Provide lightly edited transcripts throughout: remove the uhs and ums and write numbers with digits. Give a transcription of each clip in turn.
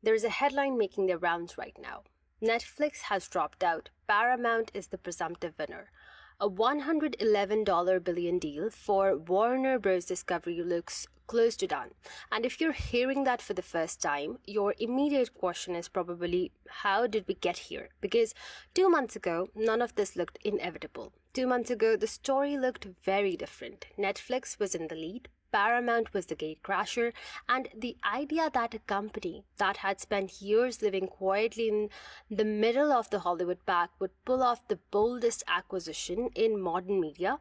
There is a headline making the rounds right now. Netflix has dropped out. Paramount is the presumptive winner. A $111 billion deal for Warner Bros. Discovery looks close to done. And if you're hearing that for the first time, your immediate question is probably, how did we get here? Because 2 months ago, none of this looked inevitable. 2 months ago, the story looked very different. Netflix was in the lead. Paramount was the gatecrasher, and the idea that a company that had spent years living quietly in the middle of the Hollywood pack would pull off the boldest acquisition in modern media,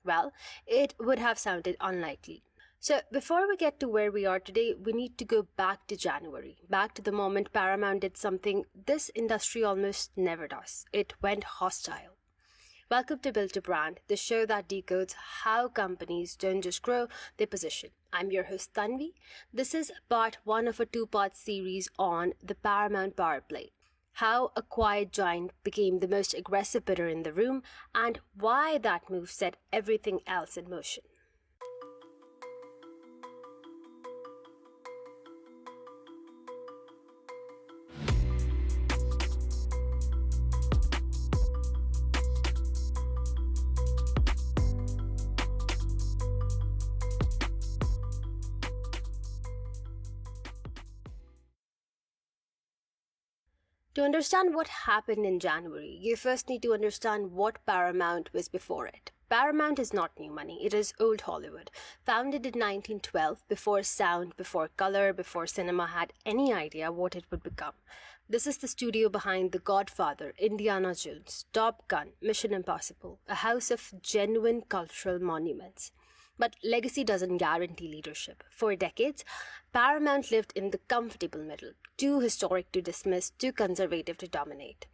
well, it would have sounded unlikely. So before we get to where we are today, we need to go back to January, back to the moment Paramount did something this industry almost never does. It went hostile. Welcome to Build to Brand, the show that decodes how companies don't just grow, they position. I'm your host Tanvi. This is part 1 of a 2-part series on the Paramount power play. How a quiet giant became the most aggressive bidder in the room, and why that move set everything else in motion. To understand what happened in January, you first need to understand what Paramount was before it. Paramount is not new money, it is old Hollywood. Founded in 1912, before sound, before color, before cinema had any idea what it would become. This is the studio behind The Godfather, Indiana Jones, Top Gun, Mission Impossible, a house of genuine cultural monuments. But legacy doesn't guarantee leadership. For decades, Paramount lived in the comfortable middle, too historic to dismiss, too conservative to dominate.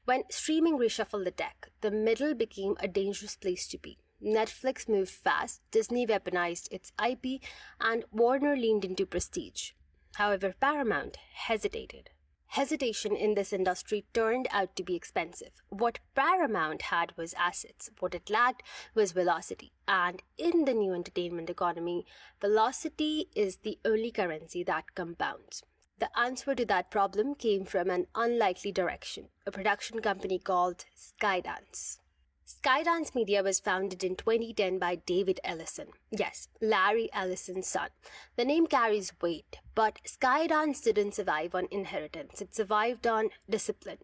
When streaming reshuffled the deck, the middle became a dangerous place to be. Netflix moved fast, Disney weaponized its IP, and Warner leaned into prestige. However, Paramount hesitated. Hesitation in this industry turned out to be expensive. What Paramount had was assets. What it lacked was velocity. And in the new entertainment economy, velocity is the only currency that compounds. The answer to that problem came from an unlikely direction, a production company called Skydance. Skydance Media was founded in 2010 by David Ellison. Yes, Larry Ellison's son. The name carries weight, but Skydance didn't survive on inheritance. It survived on discipline.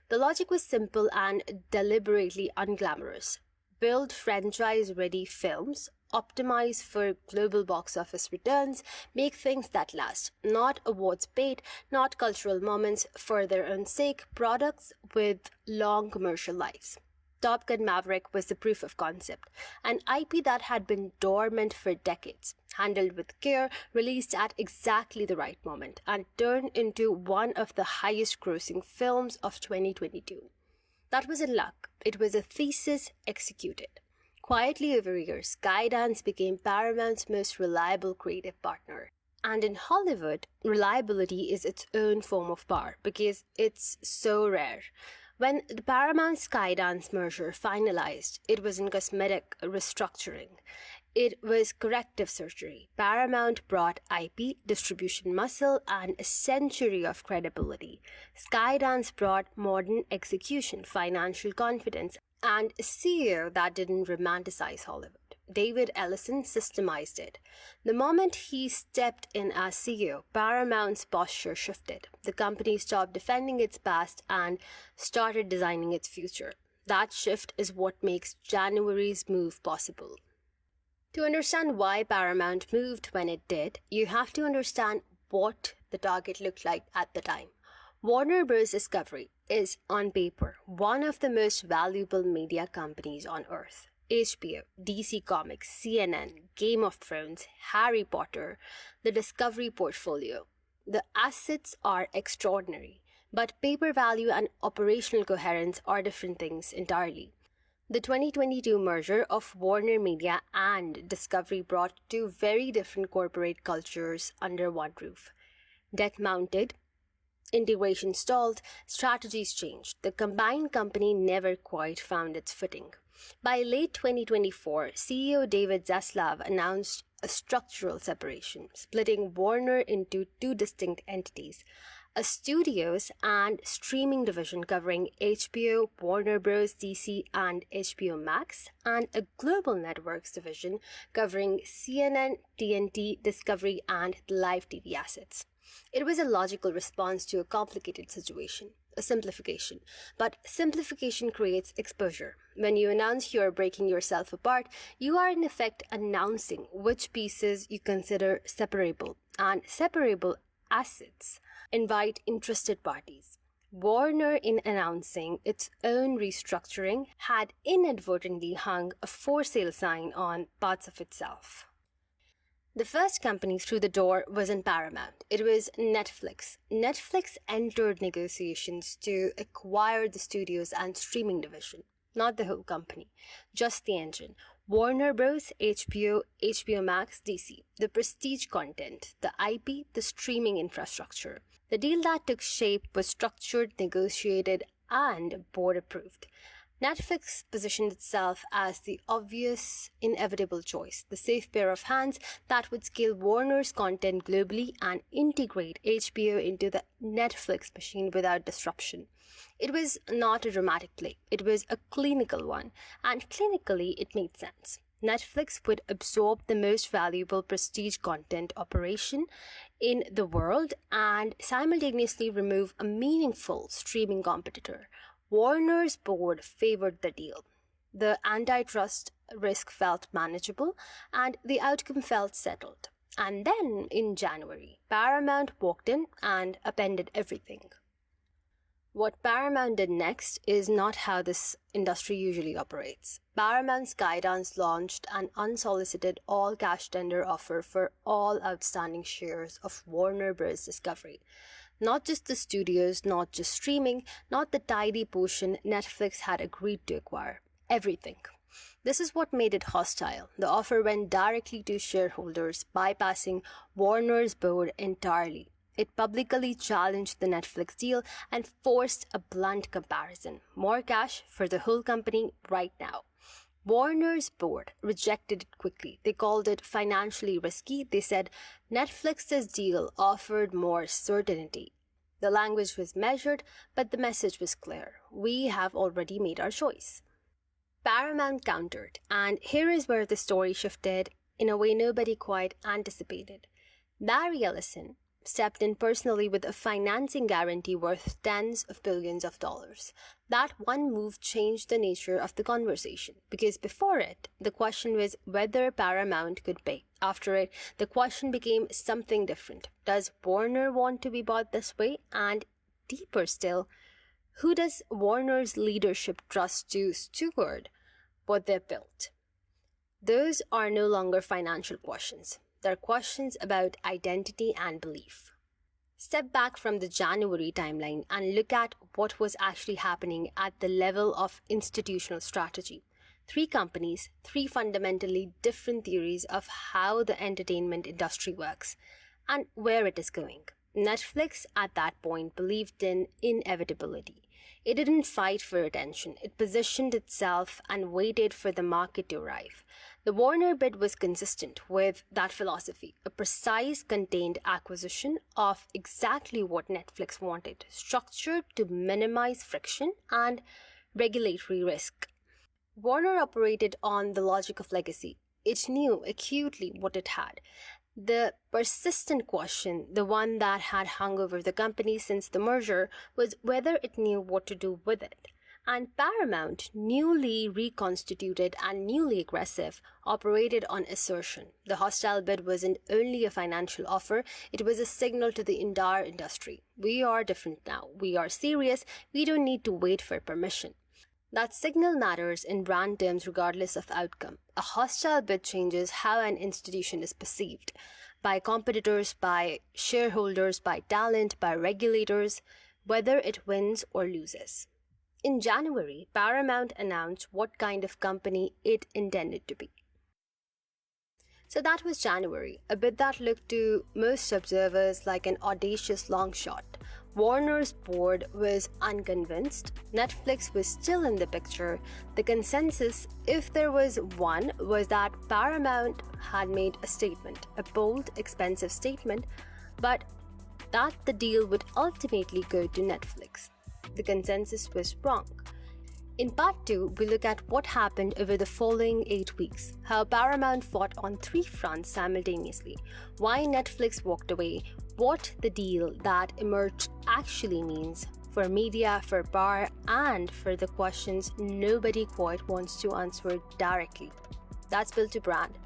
The logic was simple and deliberately unglamorous. Build franchise-ready films, optimize for global box office returns, make things that last. Not awards bait, not cultural moments for their own sake, products with long commercial lives. Top Gun Maverick was the proof of concept, an IP that had been dormant for decades, handled with care, released at exactly the right moment, and turned into one of the highest grossing films of 2022. That wasn't luck, it was a thesis executed. Quietly over years, Skydance became Paramount's most reliable creative partner. And in Hollywood, reliability is its own form of power because it's so rare. When the Paramount Skydance merger finalized, it wasn't cosmetic restructuring. It was corrective surgery. Paramount brought IP, distribution muscle, and a century of credibility. Skydance brought modern execution, financial confidence, and a CEO that didn't romanticize Hollywood. David Ellison systemized it. The moment he stepped in as CEO, Paramount's posture shifted. The company stopped defending its past and started designing its future. That shift is what makes January's move possible. To understand why Paramount moved when it did, you have to understand what the target looked like at the time. Warner Bros. Discovery is, on paper, one of the most valuable media companies on earth. HBO, DC Comics, CNN, Game of Thrones, Harry Potter, the Discovery portfolio. The assets are extraordinary, but paper value and operational coherence are different things entirely. The 2022 merger of Warner Media and Discovery brought two very different corporate cultures under one roof. Debt mounted, integration stalled, strategies changed. The combined company never quite found its footing. By late 2024, CEO David Zaslav announced a structural separation, splitting Warner into two distinct entities, a studios and streaming division covering HBO, Warner Bros. DC, and HBO Max, and a global networks division covering CNN, TNT, Discovery, and the live TV assets. It was a logical response to a complicated situation, a simplification. But simplification creates exposure. When you announce you are breaking yourself apart, you are in effect announcing which pieces you consider separable, and separable assets invite interested parties. Warner, in announcing its own restructuring, had inadvertently hung a for sale sign on parts of itself. The first company through the door wasn't Paramount. It was Netflix. Netflix entered negotiations to acquire the studios and streaming division, not the whole company, just the engine. Warner Bros., HBO, HBO Max, DC, the prestige content, the IP, the streaming infrastructure. The deal that took shape was structured, negotiated, and board approved. Netflix positioned itself as the obvious, inevitable choice, the safe pair of hands that would scale Warner's content globally and integrate HBO into the Netflix machine without disruption. It was not a dramatic play, it was a clinical one, and clinically it made sense. Netflix would absorb the most valuable prestige content operation in the world and simultaneously remove a meaningful streaming competitor. Warner's board favored the deal. The antitrust risk felt manageable, and the outcome felt settled. And then, in January, Paramount walked in and upended everything. What Paramount did next is not how this industry usually operates. Paramount Skydance launched an unsolicited all-cash tender offer for all outstanding shares of Warner Bros. Discovery. Not just the studios, not just streaming, not the tidy portion Netflix had agreed to acquire. Everything. This is what made it hostile. The offer went directly to shareholders, bypassing Warner's board entirely. It publicly challenged the Netflix deal and forced a blunt comparison. More cash for the whole company right now. Warner's board rejected it quickly. They called it financially risky. They said Netflix's deal offered more certainty. The language was measured, but the message was clear. We have already made our choice. Paramount countered, and here is where the story shifted in a way nobody quite anticipated. Barry Ellison stepped in personally with a financing guarantee worth tens of billions of dollars. That one move changed the nature of the conversation, because before it, the question was whether Paramount could pay. After it, the question became something different. Does Warner want to be bought this way? And deeper still, who does Warner's leadership trust to steward what they've built? Those are no longer financial questions. They're questions about identity and belief. Step back from the January timeline and look at what was actually happening at the level of institutional strategy. Three companies, three fundamentally different theories of how the entertainment industry works and where it is going. Netflix at that point believed in inevitability. It didn't fight for attention. It positioned itself and waited for the market to arrive. The Warner bid was consistent with that philosophy, a precise, contained acquisition of exactly what Netflix wanted, structured to minimize friction and regulatory risk. Warner operated on the logic of legacy. It knew acutely what it had. The persistent question, the one that had hung over the company since the merger, was whether it knew what to do with it. And Paramount, newly reconstituted and newly aggressive, operated on assertion. The hostile bid wasn't only a financial offer, it was a signal to the entire industry. We are different now. We are serious. We don't need to wait for permission. That signal matters in brand terms regardless of outcome. A hostile bid changes how an institution is perceived by competitors, by shareholders, by talent, by regulators, whether it wins or loses. In January, Paramount announced what kind of company it intended to be. So that was January, a bid that looked to most observers like an audacious long shot. Warner's board was unconvinced. Netflix was still in the picture. The consensus, if there was one, was that Paramount had made a statement, a bold, expensive statement, but that the deal would ultimately go to Netflix. The consensus was wrong. In part 2, we look at what happened over the following 8 weeks, how Paramount fought on 3 fronts simultaneously, why Netflix walked away, what the deal that emerged actually means for media, for power, and for the questions nobody quite wants to answer directly. That's Built to Brand.